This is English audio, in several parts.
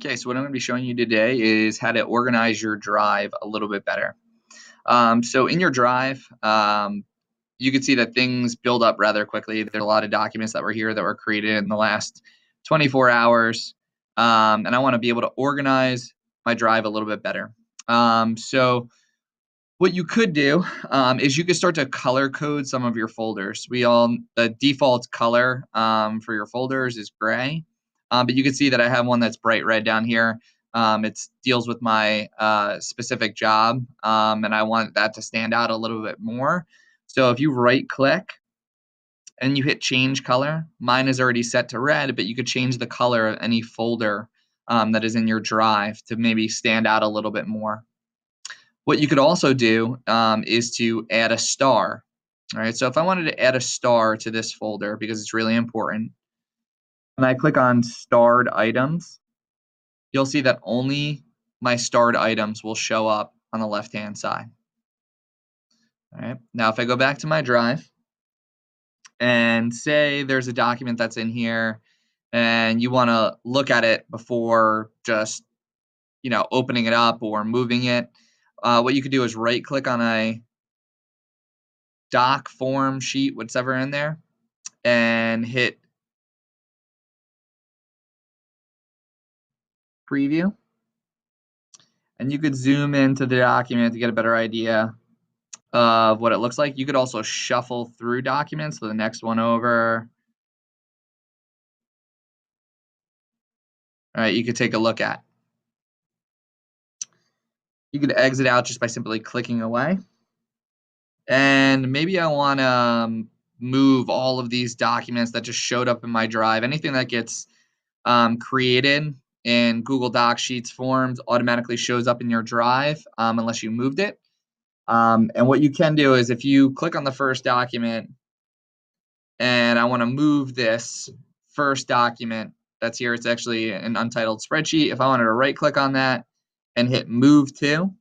Okay, so what I'm going to be showing you today is how to organize your drive a little bit better. So in your drive, you can see that things build up rather quickly. There's a lot of documents that were here that were created in the last 24 hours, and I want to be able to organize my drive a little bit better. So what you could do is you could start to color code some of your folders. The default color for your folders is gray. But you can see that I have one that's bright red down here. It deals with my specific job, and I want that to stand out a little bit more. So if you right click and you hit change color, mine is already set to red, but you could change the color of any folder that is in your drive to maybe stand out a little bit more. What you could also do is to add a star. All right, so if I wanted to add a star to this folder because it's really important, and I click on starred items, you'll see that only my starred items will show up on the left-hand side. All right, now if I go back to my drive and say there's a document that's in here and you want to look at it before just opening it up or moving it, what you could do is right click on a doc, form, sheet, whatever in there, and hit preview. And you could zoom into the document to get a better idea of what it looks like. You could also shuffle through documents, so the next one over. All right, you could take a look at. You could exit out just by simply clicking away. And maybe I want to move all of these documents that just showed up in my drive. Anything that gets created in Google Docs, Sheets, Forms automatically shows up in your drive unless you moved it. And what you can do is if you click on the first document and I want to move this first document that's here, it's actually an untitled spreadsheet. If I wanted to right click on that and hit move to,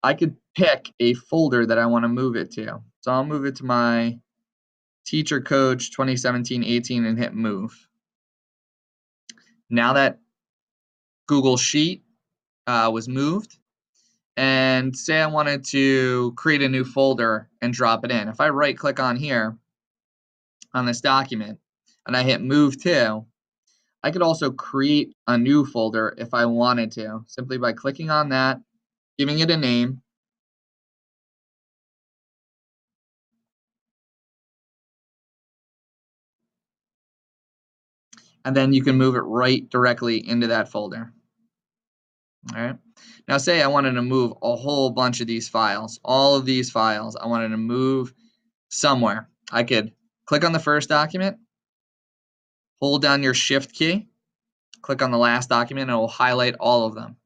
I could pick a folder that I want to move it to. So I'll move it to my Teacher Coach 2017-18 and hit move. Now that Google Sheet was moved, and say I wanted to create a new folder and drop it in. If I right click on here on this document and I hit move to, I could also create a new folder if I wanted to, simply by clicking on that, giving it a name, and then you can move it right directly into that folder. All right. Now say I wanted to move a whole bunch of these files, all of these files, I wanted to move somewhere. I could click on the first document, hold down your shift key, click on the last document, and it will highlight all of them.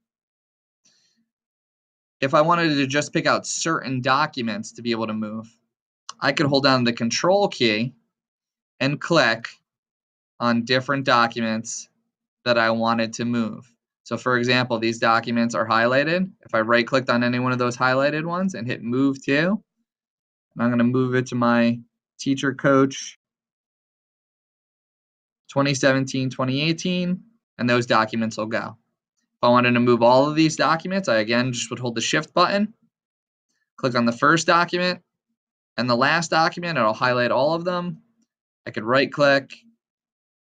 If I wanted to just pick out certain documents to be able to move, I could hold down the control key and click on different documents that I wanted to move. So for example, these documents are highlighted. If I right clicked on any one of those highlighted ones and hit move to, and I'm going to move it to my Teacher Coach 2017-2018, and those documents will go. If I wanted to move all of these documents, I again just would hold the shift button, click on the first document and the last document, it'll highlight all of them. I could right click,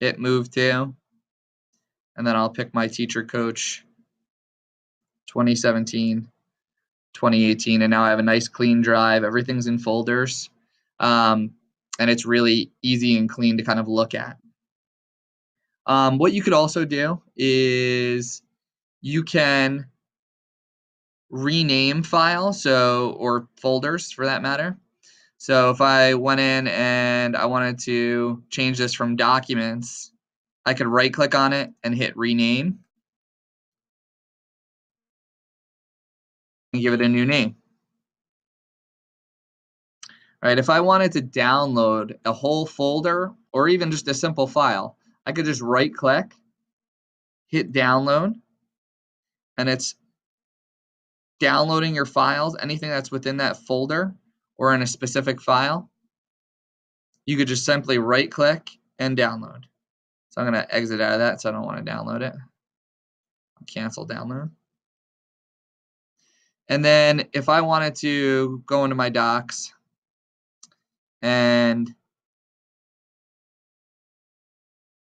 hit move to, and then I'll pick my Teacher Coach 2017-2018, and now I have a nice clean drive. Everything's in folders, and it's really easy and clean to kind of look at. What you could also do is you can rename files, or folders for that matter. So if I went in and I wanted to change this from documents, I could right click on it and hit rename and give it a new name. All right, if I wanted to download a whole folder or even just a simple file, I could just right click, hit download, and it's downloading your files, anything that's within that folder or in a specific file. You could just simply right click and download. So I'm going to exit out of that, so I don't want to download it. Cancel download. And then if I wanted to go into my docs and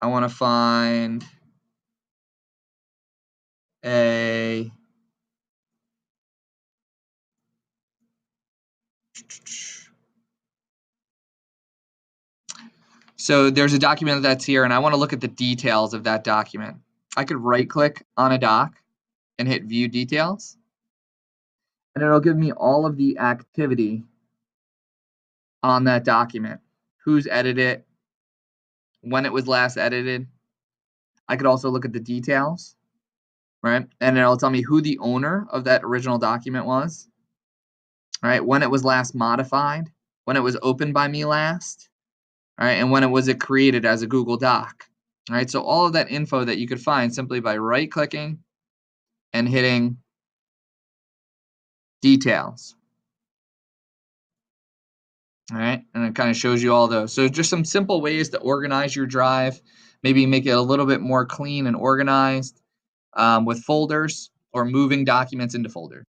I want to find a so there's a document that's here, and I want to look at the details of that document. I could right-click on a doc and hit View Details, and it'll give me all of the activity on that document. Who's edited it, when it was last edited. I could also look at the details, right? And it'll tell me who the owner of that original document was, right? When it was last modified, when it was opened by me last, right? And when it was created as a Google Doc, right? So all of that info that you could find simply by right-clicking and hitting Details. All right, and it kind of shows you all those. So just some simple ways to organize your drive, maybe make it a little bit more clean and organized with folders or moving documents into folders.